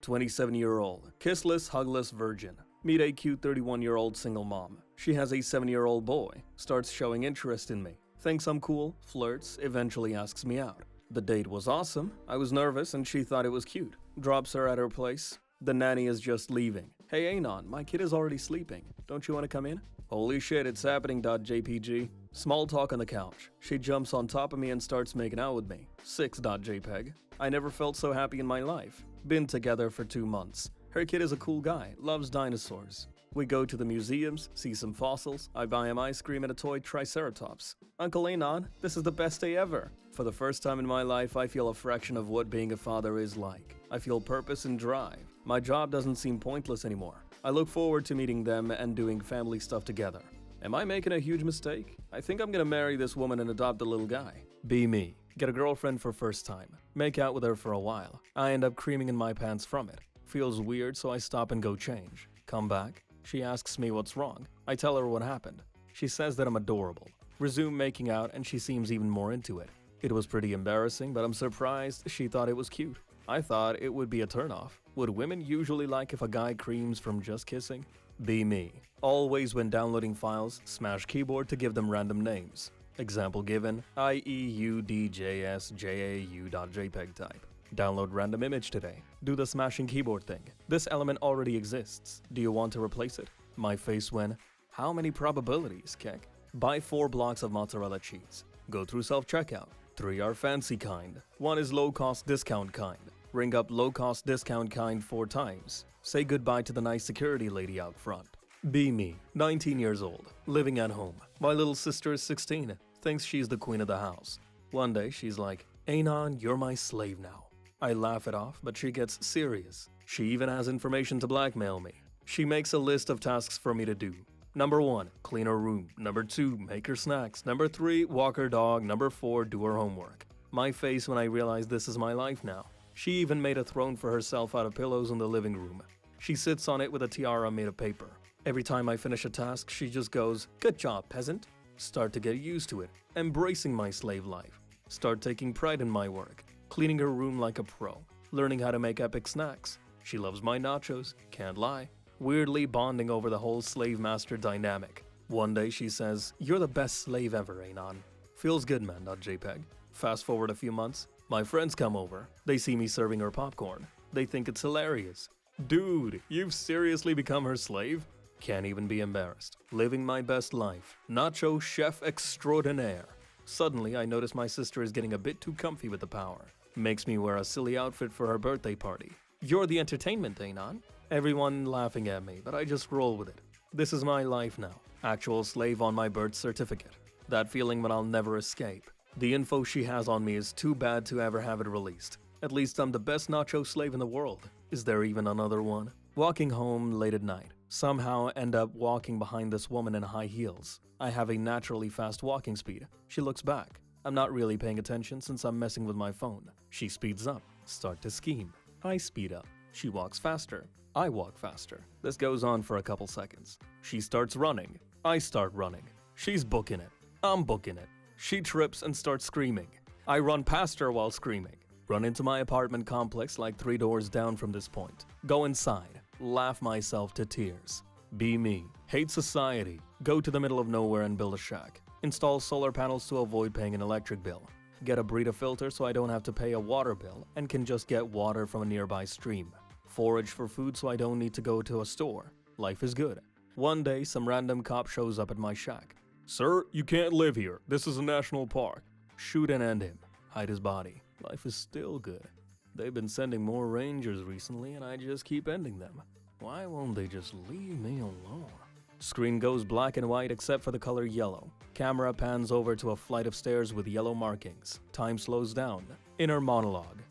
27-year-old, kissless, hugless virgin. Meet a cute 31-year-old single mom. She has a 7-year-old boy, starts showing interest in me. Thinks I'm cool, flirts, eventually asks me out. The date was awesome, I was nervous and she thought it was cute. Drops her at her place. The nanny is just leaving. Hey Anon, my kid is already sleeping. Don't you want to come in? Holy shit, it's happening. .jpg. Small talk on the couch. She jumps on top of me and starts making out with me. 6.jpg. I never felt so happy in my life. Been together for 2 months. Her kid is a cool guy, loves dinosaurs. We go to the museums, see some fossils, I buy him ice cream and a toy triceratops. Uncle Anon, this is the best day ever. For the first time in my life, I feel a fraction of what being a father is like. I feel purpose and drive. My job doesn't seem pointless anymore. I look forward to meeting them and doing family stuff together. Am I making a huge mistake? I think I'm gonna marry this woman and adopt a little guy. Be me. Get a girlfriend for first time. Make out with her for a while. I end up creaming in my pants from it. Feels weird, so I stop and go change. Come back. She asks me what's wrong. I tell her what happened. She says that I'm adorable. Resume making out and she seems even more into it. It was pretty embarrassing, but I'm surprised she thought it was cute. I thought it would be a turnoff. Would women usually like if a guy creams from just kissing? Be me. Always when downloading files, smash keyboard to give them random names. Example given, IEUDJSJAU.jpg type. Download random image today. Do the smashing keyboard thing. This element already exists. Do you want to replace it? My face when, how many probabilities, kek? Buy 4 blocks of mozzarella cheese. Go through self-checkout. 3 are fancy kind. 1 is low-cost discount kind. Ring up low-cost discount kind 4 times. Say goodbye to the nice security lady out front. Be me, 19 years old, living at home. My little sister is 16, thinks she's the queen of the house. One day she's like, Anon, you're my slave now. I laugh it off, but she gets serious. She even has information to blackmail me. She makes a list of tasks for me to do. Number 1, clean her room. Number 2, make her snacks. Number 3, walk her dog. Number 4, do her homework. My face when I realize this is my life now. She even made a throne for herself out of pillows in the living room. She sits on it with a tiara made of paper. Every time I finish a task, she just goes, "Good job, peasant." Start to get used to it, embracing my slave life. Start taking pride in my work. Cleaning her room like a pro, learning how to make epic snacks. She loves my nachos, can't lie. Weirdly bonding over the whole slave-master dynamic. One day she says, "You're the best slave ever, Anon." Feels good, man. .jpg. Fast forward a few months, my friends come over. They see me serving her popcorn. They think it's hilarious. Dude, you've seriously become her slave? Can't even be embarrassed. Living my best life. Nacho chef extraordinaire. Suddenly, I notice my sister is getting a bit too comfy with the power. Makes me wear a silly outfit for her birthday party. You're the entertainment, Anon. Everyone laughing at me, but I just roll with it. This is my life now. Actual slave on my birth certificate. That feeling when I'll never escape. The info she has on me is too bad to ever have it released. At least I'm the best nacho slave in the world. Is there even another one? Walking home late at night. Somehow end up walking behind this woman in high heels. I have a naturally fast walking speed. She looks back. I'm not really paying attention since I'm messing with my phone. She speeds up. Start to scheme. I speed up. She walks faster. I walk faster. This goes on for a couple seconds. She starts running. I start running. She's booking it. I'm booking it. She trips and starts screaming. I run past her while screaming. Run into my apartment complex like 3 doors down from this point. Go inside. Laugh myself to tears. Be me. Hate society. Go to the middle of nowhere and build a shack. Install solar panels to avoid paying an electric bill. Get a Brita filter so I don't have to pay a water bill and can just get water from a nearby stream. Forage for food so I don't need to go to a store. Life is good. One day, some random cop shows up at my shack. "Sir, you can't live here. This is a national park." Shoot and end him. Hide his body. Life is still good. They've been sending more rangers recently and I just keep ending them. Why won't they just leave me alone? Screen goes black and white except for the color yellow. Camera pans over to a flight of stairs with yellow markings. Time slows down. Inner monologue.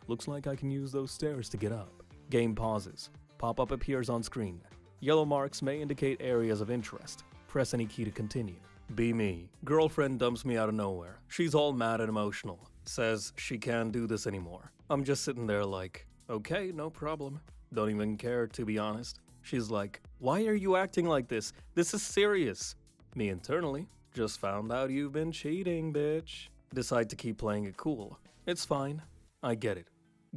Looks like I can use those stairs to get up. Game pauses. Pop-up appears on screen. Yellow marks may indicate areas of interest. Press any key to continue. Be me. Girlfriend dumps me out of nowhere. She's all mad and emotional. Says she can't do this anymore. I'm just sitting there like, okay, no problem. Don't even care, to be honest. She's like, "Why are you acting like this? This is serious." Me internally, "Just found out you've been cheating, bitch." Decide to keep playing it cool. It's fine. I get it.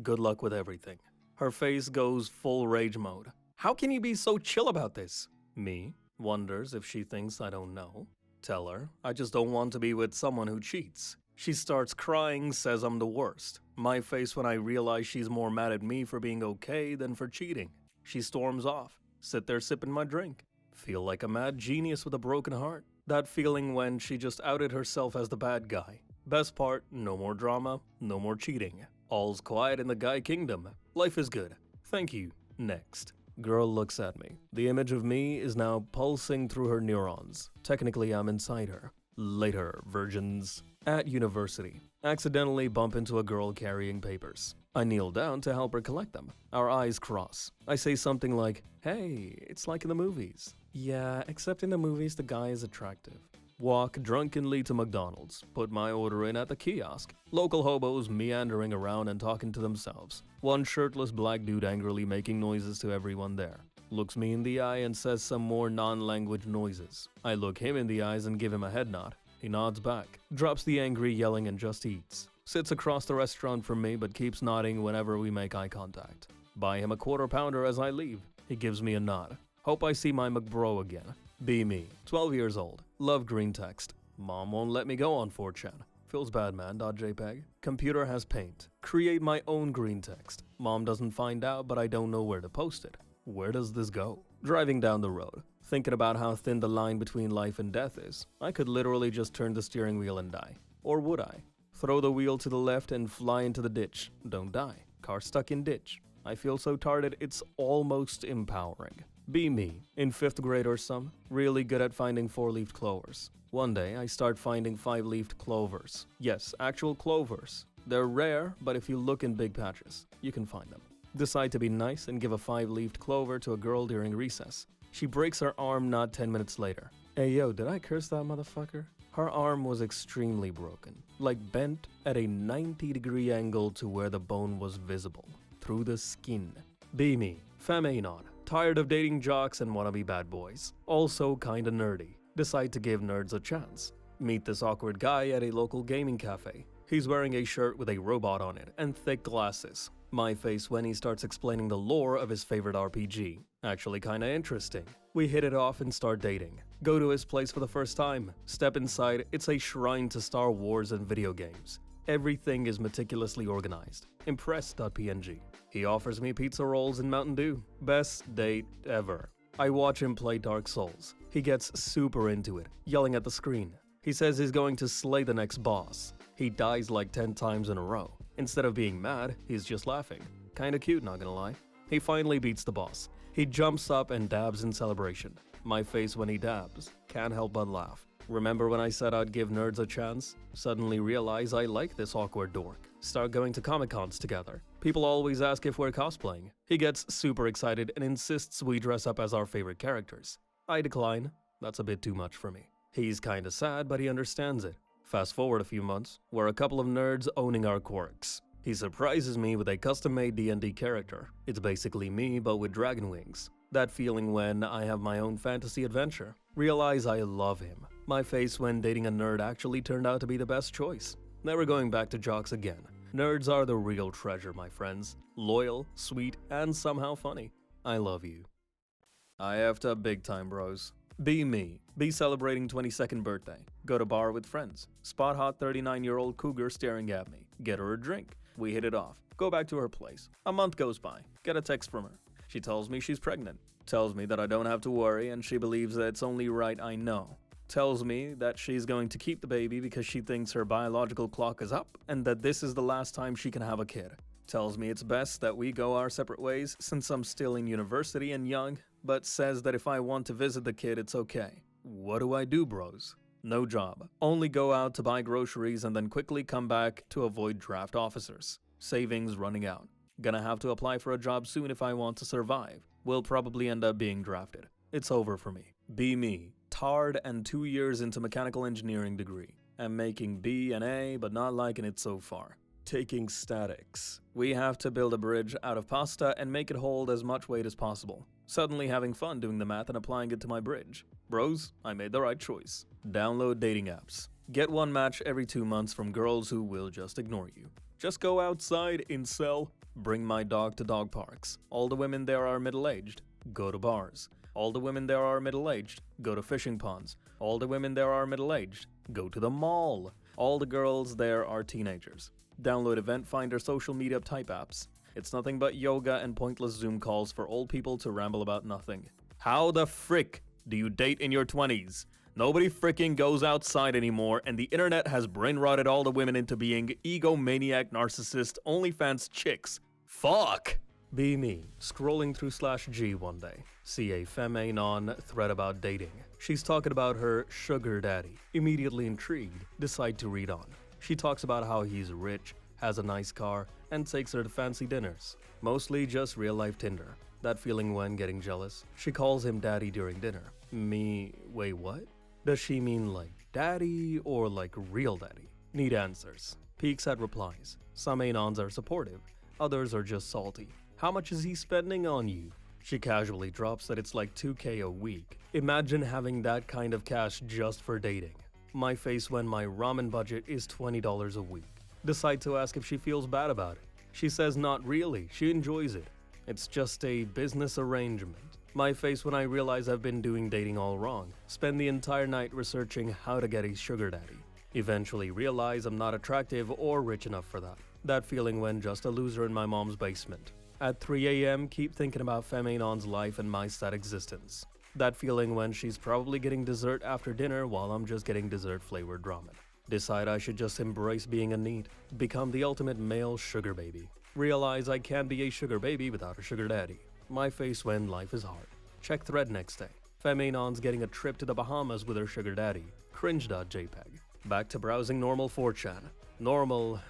Good luck with everything. Her face goes full rage mode. How can you be so chill about this? Me wonders if she thinks I don't know. Tell her I just don't want to be with someone who cheats. She starts crying, says I'm the worst. My face when I realize she's more mad at me for being okay than for cheating. She storms off. Sit there sipping my drink. Feel like a mad genius with a broken heart. That feeling when she just outed herself as the bad guy. Best part, no more drama, no more cheating. All's quiet in the guy kingdom. Life is good. Thank you. Next. Girl looks at me. The image of me is now pulsing through her neurons. Technically, I'm inside her. Later, virgins. At university. Accidentally bump into a girl carrying papers. I kneel down to help her collect them. Our eyes cross. I say something like, "Hey, it's like in the movies." "Yeah, except in the movies the guy is attractive." Walk drunkenly to McDonald's. Put my order in at the kiosk. Local hobos meandering around and talking to themselves. One shirtless black dude angrily making noises to everyone there. Looks me in the eye and says some more non-language noises. I look him in the eyes and give him a head nod. He nods back, drops the angry yelling and just eats. Sits across the restaurant from me but keeps nodding whenever we make eye contact. Buy him a quarter pounder as I leave. He gives me a nod. Hope I see my McBro again. Be me, 12 years old, love Greentext. Mom won't let me go on 4Chan. Feels bad, man. .jpg. Computer has paint. Create my own Greentext. Mom doesn't find out, but I don't know where to post it. Where does this go? Driving down the road, thinking about how thin the line between life and death is. I could literally just turn the steering wheel and die. Or would I? Throw the wheel to the left and fly into the ditch. Don't die. Car stuck in ditch. I feel so tired it's almost empowering. Be me, in 5th grade or some, really good at finding 4-leafed clovers. One day, I start finding 5-leafed clovers. Yes, actual clovers. They're rare, but if you look in big patches, you can find them. Decide to be nice and give a 5-leafed clover to a girl during recess. She breaks her arm not 10 minutes later. Hey yo, did I curse that motherfucker? Her arm was extremely broken, like bent at a 90-degree angle to where the bone was visible, through the skin. Be me, femme-anon. Tired of dating jocks and wannabe bad boys. Also kinda nerdy. Decide to give nerds a chance. Meet this awkward guy at a local gaming cafe. He's wearing a shirt with a robot on it and thick glasses. My face when he starts explaining the lore of his favorite RPG. Actually kinda interesting. We hit it off and start dating. Go to his place for the first time. Step inside, it's a shrine to Star Wars and video games. Everything is meticulously organized. Impressed.png. He offers me pizza rolls and Mountain Dew. Best date ever. I watch him play Dark Souls. He gets super into it, yelling at the screen. He says he's going to slay the next boss. He dies like 10 times in a row. Instead of being mad, he's just laughing. Kinda cute, not gonna lie. He finally beats the boss. He jumps up and dabs in celebration. My face when he dabs. Can't help but laugh. Remember when I said I'd give nerds a chance? Suddenly realize I like this awkward dork. Start going to Comic-Cons together. People always ask if we're cosplaying. He gets super excited and insists we dress up as our favorite characters. I decline. That's a bit too much for me. He's kinda sad, but he understands it. Fast forward a few months, we're a couple of nerds owning our quirks. He surprises me with a custom-made D&D character. It's basically me, but with dragon wings. That feeling when I have my own fantasy adventure. Realize I love him. My face when dating a nerd actually turned out to be the best choice. Never going back to jocks again. Nerds are the real treasure, my friends. Loyal, sweet, and somehow funny. I love you. I effed up big time, bros. Be me. Be celebrating 22nd birthday. Go to bar with friends. Spot hot 39-year-old cougar staring at me. Get her a drink. We hit it off. Go back to her place. A month goes by. Get a text from her. She tells me she's pregnant. Tells me that I don't have to worry and she believes that it's only right I know. Tells me that she's going to keep the baby because she thinks her biological clock is up and that this is the last time she can have a kid. Tells me it's best that we go our separate ways since I'm still in university and young, but says that if I want to visit the kid, it's okay. What do I do, bros? No job. Only go out to buy groceries and then quickly come back to avoid draft officers. Savings running out. Gonna have to apply for a job soon if I want to survive. Will probably end up being drafted. It's over for me. Be me. Tarred and 2 years into mechanical engineering degree. I'm making B and A, but not liking it so far. Taking statics. We have to build a bridge out of pasta and make it hold as much weight as possible. Suddenly having fun doing the math and applying it to my bridge. Bros, I made the right choice. Download dating apps. Get one match every 2 months from girls who will just ignore you. Just go outside, incel. Bring my dog to dog parks. All the women there are middle-aged. Go to bars. All the women there are middle-aged. Go to fishing ponds. All the women there are middle-aged. Go to the mall. All the girls there are teenagers. Download Event Finder social media type apps. It's nothing but yoga and pointless Zoom calls for old people to ramble about nothing. How the frick do you date in your 20s? Nobody fricking goes outside anymore, and the internet has brain-rotted all the women into being egomaniac, narcissist, OnlyFans chicks. Fuck! Be me, scrolling through /G one day. See a femme thread about dating. She's talking about her sugar daddy. Immediately intrigued, decide to read on. She talks about how he's rich, has a nice car, and takes her to fancy dinners. Mostly just real-life Tinder. That feeling when getting jealous. She calls him daddy during dinner. Me, wait, what? Does she mean like daddy or like real daddy? Need answers. Peeks at replies. Some anons are supportive, others are just salty. How much is he spending on you? She casually drops that it's like $2K a week. Imagine having that kind of cash just for dating. My face when my ramen budget is $20 a week. Decide to ask if she feels bad about it. She says not really, she enjoys it. It's just a business arrangement. My face when I realize I've been doing dating all wrong. Spend the entire night researching how to get a sugar daddy. Eventually realize I'm not attractive or rich enough for that. That feeling when just a loser in my mom's basement. At 3 a.m. keep thinking about Feminon's life and my sad existence. That feeling when she's probably getting dessert after dinner while I'm just getting dessert-flavored ramen. Decide I should just embrace being a need. Become the ultimate male sugar baby. Realize I can't be a sugar baby without a sugar daddy. My face when life is hard. Check thread next day. Feminon's getting a trip to the Bahamas with her sugar daddy. Cringe.jpg. Back to browsing normal 4chan. Normal.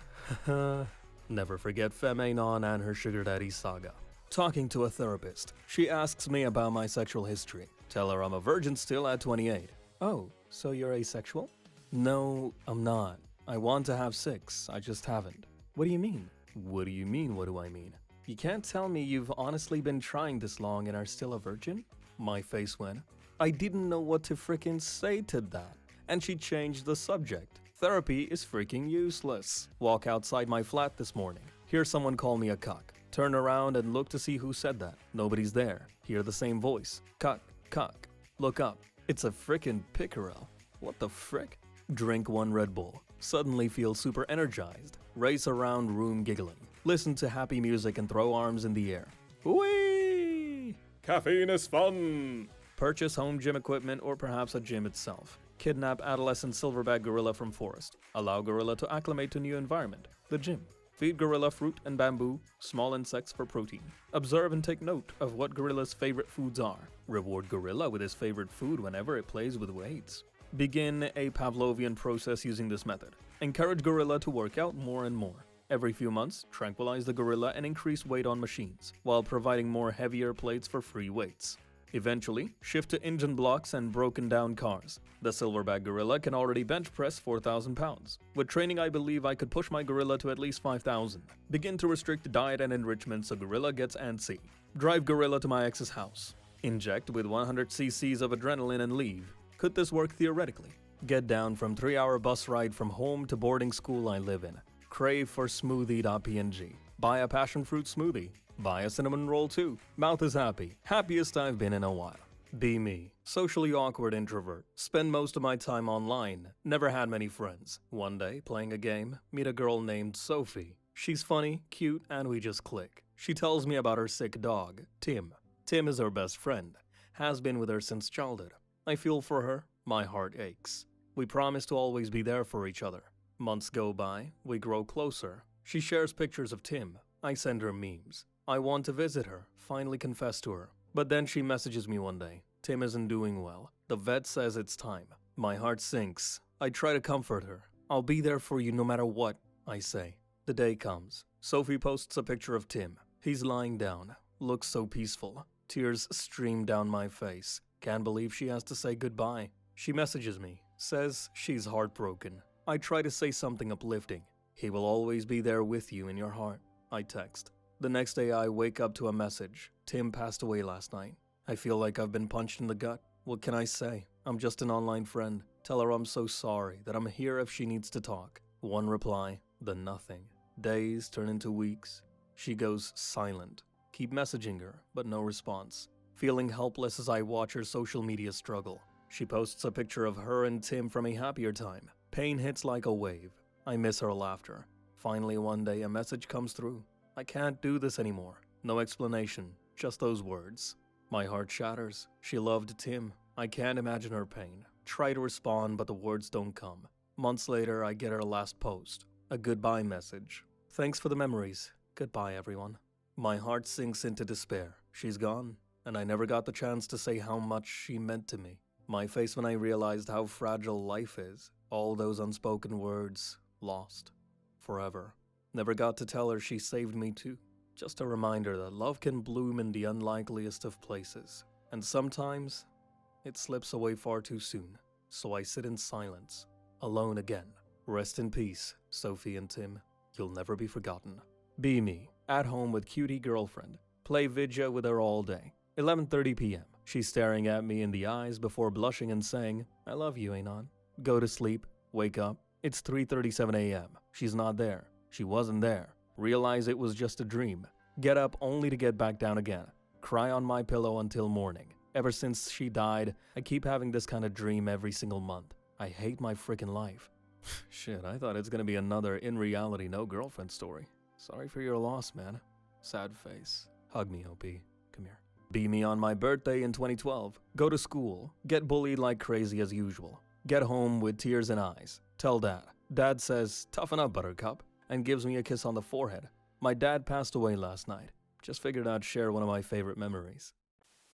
Never forget Feminon and her sugar daddy saga. Talking to a therapist. She asks me about my sexual history. Tell her I'm a virgin still at 28. Oh, so you're asexual? No, I'm not. I want to have sex, I just haven't. What do you mean? What do you mean, what do I mean? You can't tell me you've honestly been trying this long and are still a virgin? My face went. I didn't know what to frickin' say to that. And she changed the subject. Therapy is freaking useless. Walk outside my flat this morning. Hear someone call me a cuck. Turn around and look to see who said that. Nobody's there. Hear the same voice. Cuck, cuck. Look up. It's a frickin' pickerel. What the frick? Drink one Red Bull. Suddenly feel super energized. Race around room giggling. Listen to happy music and throw arms in the air. Whee! Caffeine is fun! Purchase home gym equipment or perhaps a gym itself. Kidnap adolescent silverback gorilla from forest. Allow gorilla to acclimate to new environment. The gym. Feed gorilla fruit and bamboo, small insects for protein. Observe and take note of what gorilla's favorite foods are. Reward gorilla with his favorite food whenever it plays with weights. Begin a Pavlovian process using this method. Encourage gorilla to work out more and more. Every few months, tranquilize the gorilla and increase weight on machines, while providing more heavier plates for free weights. Eventually, shift to engine blocks and broken down cars. The silverback gorilla can already bench press 4,000 pounds. With training, I believe I could push my gorilla to at least 5,000. Begin to restrict diet and enrichment so gorilla gets antsy. Drive gorilla to my ex's house. Inject with 100 cc's of adrenaline and leave. Could this work theoretically? Get down from 3-hour bus ride from home to boarding school I live in. Crave for smoothie.png. Buy a passion fruit smoothie. Buy a cinnamon roll too. Mouth is happy. Happiest I've been in a while. Be me. Socially awkward introvert. Spend most of my time online. Never had many friends. One day, playing a game, meet a girl named Sophie. She's funny, cute, and we just click. She tells me about her sick dog, Tim. Tim is her best friend. Has been with her since childhood. I feel for her. My heart aches. We promise to always be there for each other. Months go by. We grow closer. She shares pictures of Tim. I send her memes. I want to visit her, finally confess to her. But then she messages me one day. Tim isn't doing well. The vet says it's time. My heart sinks. I try to comfort her. I'll be there for you no matter what, I say. The day comes. Sophie posts a picture of Tim. He's lying down. Looks so peaceful. Tears stream down my face. Can't believe she has to say goodbye. She messages me. Says she's heartbroken. I try to say something uplifting. He will always be there with you in your heart. I text. The next day I wake up to a message. Tim passed away last night. I feel like I've been punched in the gut. What can I say? I'm just an online friend. Tell her I'm so sorry, that I'm here if she needs to talk. One reply, then nothing. Days turn into weeks. She goes silent. Keep messaging her, but no response. Feeling helpless as I watch her social media struggle. She posts a picture of her and Tim from a happier time. Pain hits like a wave. I miss her laughter. Finally one day a message comes through. I can't do this anymore. No explanation, just those words. My heart shatters. She loved Tim. I can't imagine her pain. Try to respond, but the words don't come. Months later, I get her last post. A goodbye message. Thanks for the memories. Goodbye, everyone. My heart sinks into despair. She's gone, and I never got the chance to say how much she meant to me. My face when I realized how fragile life is. All those unspoken words, lost. Forever. Never got to tell her she saved me too. Just a reminder that love can bloom in the unlikeliest of places. And sometimes, it slips away far too soon. So I sit in silence, alone again. Rest in peace, Sophie and Tim. You'll never be forgotten. Be me, at home with cutie girlfriend. Play vidya with her all day. 11:30 p.m. She's staring at me in the eyes before blushing and saying, I love you, Anon. Go to sleep, wake up. It's 3:37 a.m. She's not there. She wasn't there. Realize it was just a dream. Get up only to get back down again. Cry on my pillow until morning. Ever since she died, I keep having this kind of dream every single month. I hate my freaking life. Shit, I thought it's gonna be another in reality no girlfriend story. Sorry for your loss, man. Sad face. Hug me, OP. Come here. Be me on my birthday in 2012. Go to school. Get bullied like crazy as usual. Get home with tears in eyes. Tell dad. Dad says, toughen up, buttercup, and gives me a kiss on the forehead. My dad passed away last night. Just figured I'd share one of my favorite memories.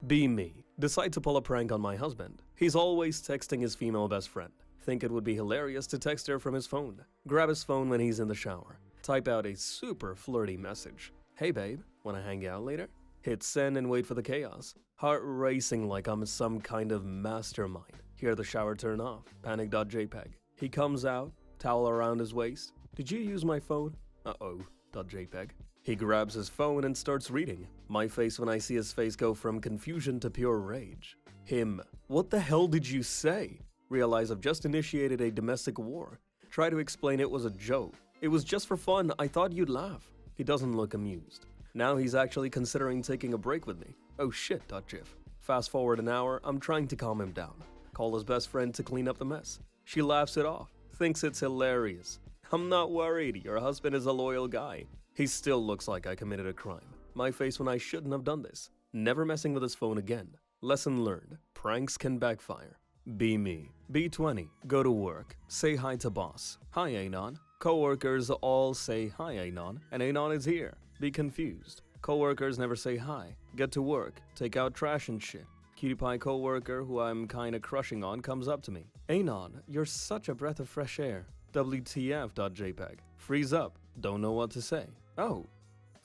Be me. Decide to pull a prank on my husband. He's always texting his female best friend. Think it would be hilarious to text her from his phone. Grab his phone when he's in the shower. Type out a super flirty message. Hey babe, wanna hang out later? Hit send and wait for the chaos. Heart racing like I'm some kind of mastermind. Hear the shower turn off. Panic.jpg. He comes out, towel around his waist. Did you use my phone? Uh-oh.jpg. He grabs his phone and starts reading. My face when I see his face go from confusion to pure rage. Him. What the hell did you say? Realize I've just initiated a domestic war. Try to explain it was a joke. It was just for fun. I thought you'd laugh. He doesn't look amused. Now he's actually considering taking a break with me. Oh shit.gif. Fast forward an hour, I'm trying to calm him down. Call his best friend to clean up the mess. She laughs it off. Thinks it's hilarious. I'm not worried. Your husband is a loyal guy. He still looks like I committed a crime. My face when I shouldn't have done this. Never messing with his phone again. Lesson learned. Pranks can backfire. Be me. Be 20. Go to work. Say hi to boss. Hi, Anon. Coworkers all say hi, Anon, and Anon is here. Be confused. Coworkers never say hi. Get to work. Take out trash and shit. Cutie pie coworker who I'm kinda crushing on comes up to me. Anon, you're such a breath of fresh air. WTF.jpg. Freeze up. Don't know what to say. Oh,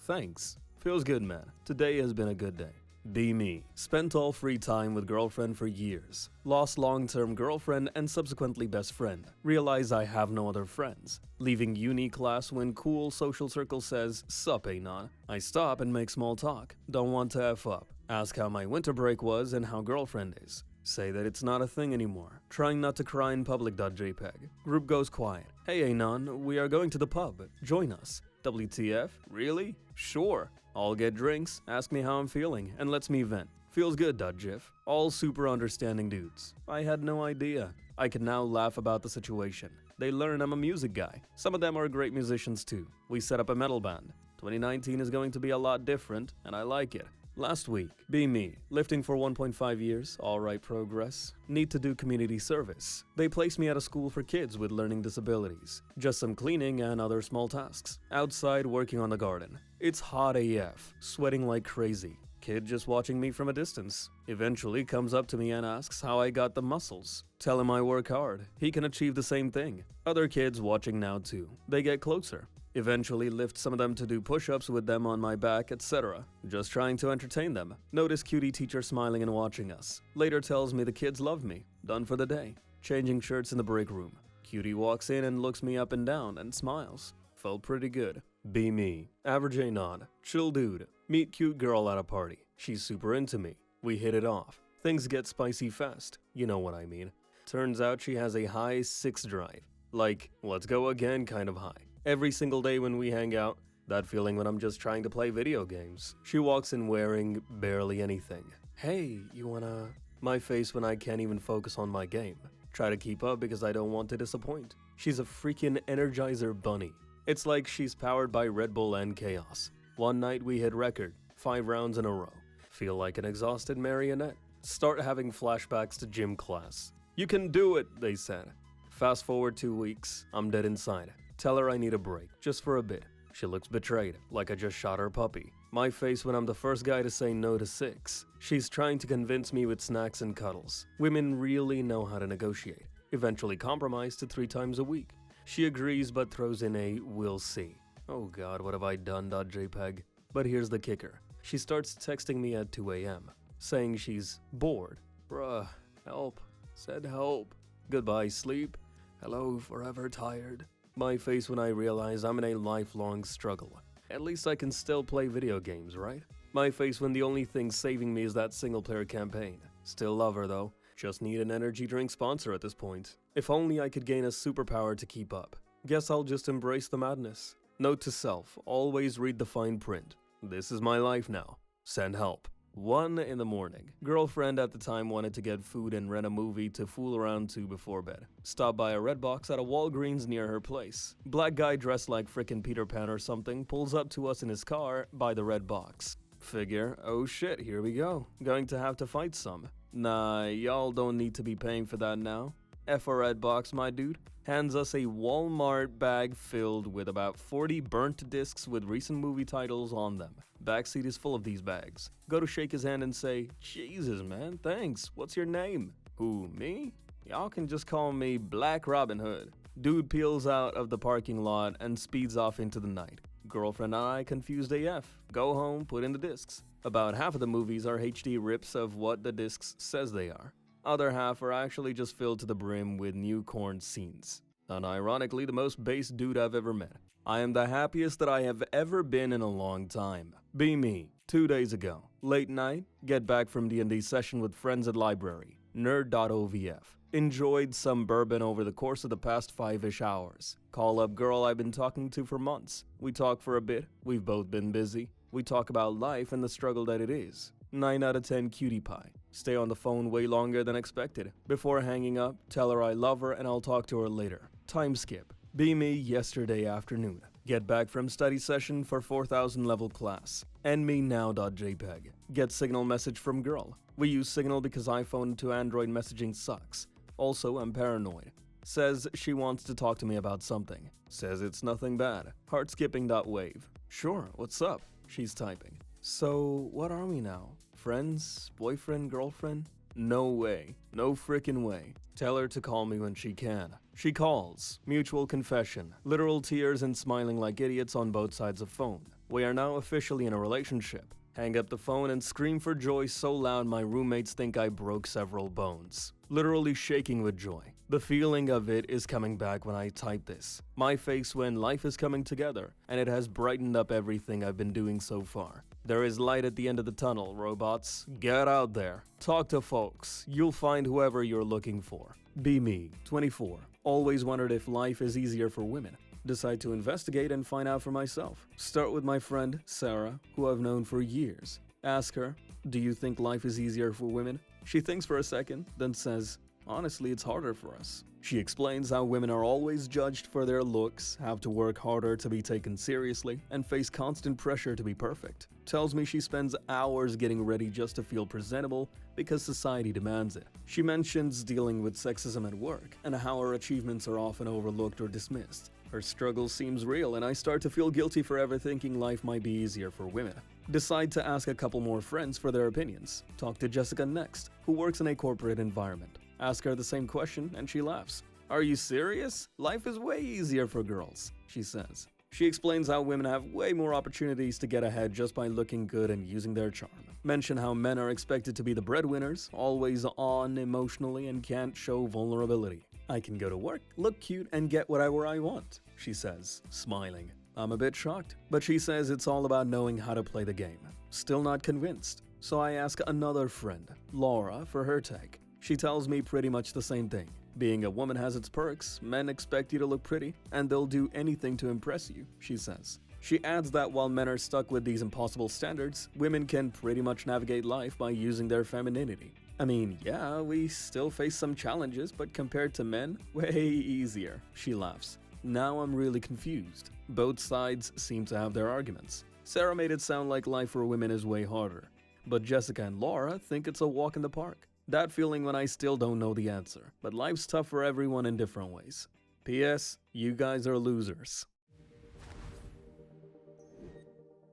thanks. Feels good, man. Today has been a good day. Be me. Spent all free time with girlfriend for years. Lost long-term girlfriend and subsequently best friend. Realize I have no other friends. Leaving uni class when cool social circle says, sup, Anon. I stop and make small talk. Don't want to F up. Ask how my winter break was and how girlfriend is. Say that it's not a thing anymore. Trying not to cry in public.jpg. Group goes quiet. Hey Anon, we are going to the pub. Join us. WTF? Really? Sure. I'll get drinks, ask me how I'm feeling, and lets me vent. Feels good.gif. All super understanding dudes. I had no idea. I can now laugh about the situation. They learn I'm a music guy. Some of them are great musicians too. We set up a metal band. 2019 is going to be a lot different, and I like it. Last week, be me. Lifting for 1.5 years, alright progress. Need to do community service. They placed me at a school for kids with learning disabilities. Just some cleaning and other small tasks. Outside working on the garden. It's hot AF, sweating like crazy. Kid just watching me from a distance. Eventually comes up to me and asks how I got the muscles. Tell him I work hard. He can achieve the same thing. Other kids watching now too. They get closer. Eventually lift some of them to do push-ups with them on my back, etc. Just trying to entertain them. Notice cutie teacher smiling and watching us. Later tells me the kids love me. Done for the day. Changing shirts in the break room. Cutie walks in and looks me up and down and smiles. Felt pretty good. Be me. Average Anon. Chill dude. Meet cute girl at a party. She's super into me. We hit it off. Things get spicy fast. You know what I mean. Turns out she has a high 6 drive. Like, let's go again kind of high. Every single day when we hang out, That feeling when I'm just trying to play video games. She walks in wearing barely anything. Hey, you wanna... My face when I can't even focus on my game. Try to keep up because I don't want to disappoint. She's a freaking Energizer bunny. It's like she's powered by Red Bull and chaos. One night we hit record, 5 rounds in a row. Feel like an exhausted marionette. Start having flashbacks to gym class. You can do it, they said. Fast forward 2 weeks, I'm dead inside. Tell her I need a break, just for a bit. She looks betrayed, like I just shot her puppy. My face when I'm the first guy to say no to 6. She's trying to convince me with snacks and cuddles. Women really know how to negotiate. Eventually compromise to 3 times a week. She agrees but throws in a "we'll see." Oh god, what have I done, .jpg? But here's the kicker. She starts texting me at 2 a.m. saying she's bored. Bruh, help. Said help. Goodbye, sleep. Hello, forever tired. My face when I realize I'm in a lifelong struggle. At least I can still play video games, right? My face when the only thing saving me is that single-player campaign. Still love her though. Just need an energy drink sponsor at this point. If only I could gain a superpower to keep up. Guess I'll just embrace the madness. Note to self, always read the fine print. This is my life now. Send help. 1 in the morning. Girlfriend at the time wanted to get food and rent a movie to fool around to before bed. Stopped by a Redbox at a Walgreens near her place. Black guy dressed like frickin' Peter Pan or something pulls up to us in his car by the Redbox. Figure, oh shit, here we go. Going to have to fight some. Nah, y'all don't need to be paying for that now. F a Redbox, my dude. Hands us a Walmart bag filled with about 40 burnt discs with recent movie titles on them. Backseat is full of these bags. Go to shake his hand and say, "Jesus, man, thanks. What's your name?" Who, me? Y'all can just call me Black Robin Hood. Dude peels out of the parking lot and speeds off into the night. Girlfriend and I confused AF. Go home, put in the discs. About half of the movies are HD rips of what the discs says they are. Other half are actually just filled to the brim with new corn scenes. Unironically, the most base dude I've ever met. I am the happiest that I have ever been in a long time. Be me. 2 days ago. Late night, get back from D&D session with friends at library. Nerd.ovf. Enjoyed some bourbon over the course of the past 5-ish hours. Call up girl I've been talking to for months. We talk for a bit. We've both been busy. We talk about life and the struggle that it is. 9 out of 10 cutie pie. Stay on the phone way longer than expected. Before hanging up, tell her I love her and I'll talk to her later. Time skip. Be me yesterday afternoon. Get back from study session for 4000 level class. End me now.jpg. Get signal message from girl. We use Signal because iPhone to Android messaging sucks. Also, I'm paranoid. Says she wants to talk to me about something. Says it's nothing bad. Heart skipping.wave. Sure, what's up? She's typing. So, what are we now? Friends? Boyfriend? Girlfriend? No way. No frickin' way. Tell her to call me when she can. She calls. Mutual confession. Literal tears and smiling like idiots on both sides of phone. We are now officially in a relationship. Hang up the phone and scream for joy so loud my roommates think I broke several bones. Literally shaking with joy. The feeling of it is coming back when I type this. My face when life is coming together, and it has brightened up everything I've been doing so far. There is light at the end of the tunnel, robots. Get out there. Talk to folks. You'll find whoever you're looking for. Be me, 24. Always wondered if life is easier for women. Decide to investigate and find out for myself. Start with my friend, Sarah, who I've known for years. Ask her, do you think life is easier for women? She thinks for a second, then says, honestly, it's harder for us. She explains how women are always judged for their looks, have to work harder to be taken seriously, and face constant pressure to be perfect. Tells me she spends hours getting ready just to feel presentable because society demands it. She mentions dealing with sexism at work and how her achievements are often overlooked or dismissed. Her struggle seems real, and I start to feel guilty for ever thinking life might be easier for women. Decide to ask a couple more friends for their opinions. Talk to Jessica next, who works in a corporate environment. Ask her the same question, and she laughs. Are you serious? Life is way easier for girls, she says. She explains how women have way more opportunities to get ahead just by looking good and using their charm. Mention how men are expected to be the breadwinners, always on emotionally, and can't show vulnerability. I can go to work, look cute, and get whatever I want, she says, smiling. I'm a bit shocked, but she says it's all about knowing how to play the game. Still not convinced. So I ask another friend, Laura, for her take. She tells me pretty much the same thing. Being a woman has its perks. Men expect you to look pretty, and they'll do anything to impress you, she says. She adds that while men are stuck with these impossible standards, women can pretty much navigate life by using their femininity. I mean, yeah, we still face some challenges, but compared to men, way easier. She laughs. Now I'm really confused. Both sides seem to have their arguments. Sarah made it sound like life for women is way harder, but Jessica and Laura think it's a walk in the park. That feeling when I still don't know the answer, but life's tough for everyone in different ways. P.S. You guys are losers.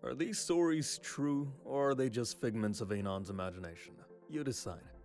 Are these stories true, or are they just figments of Anon's imagination? You decide.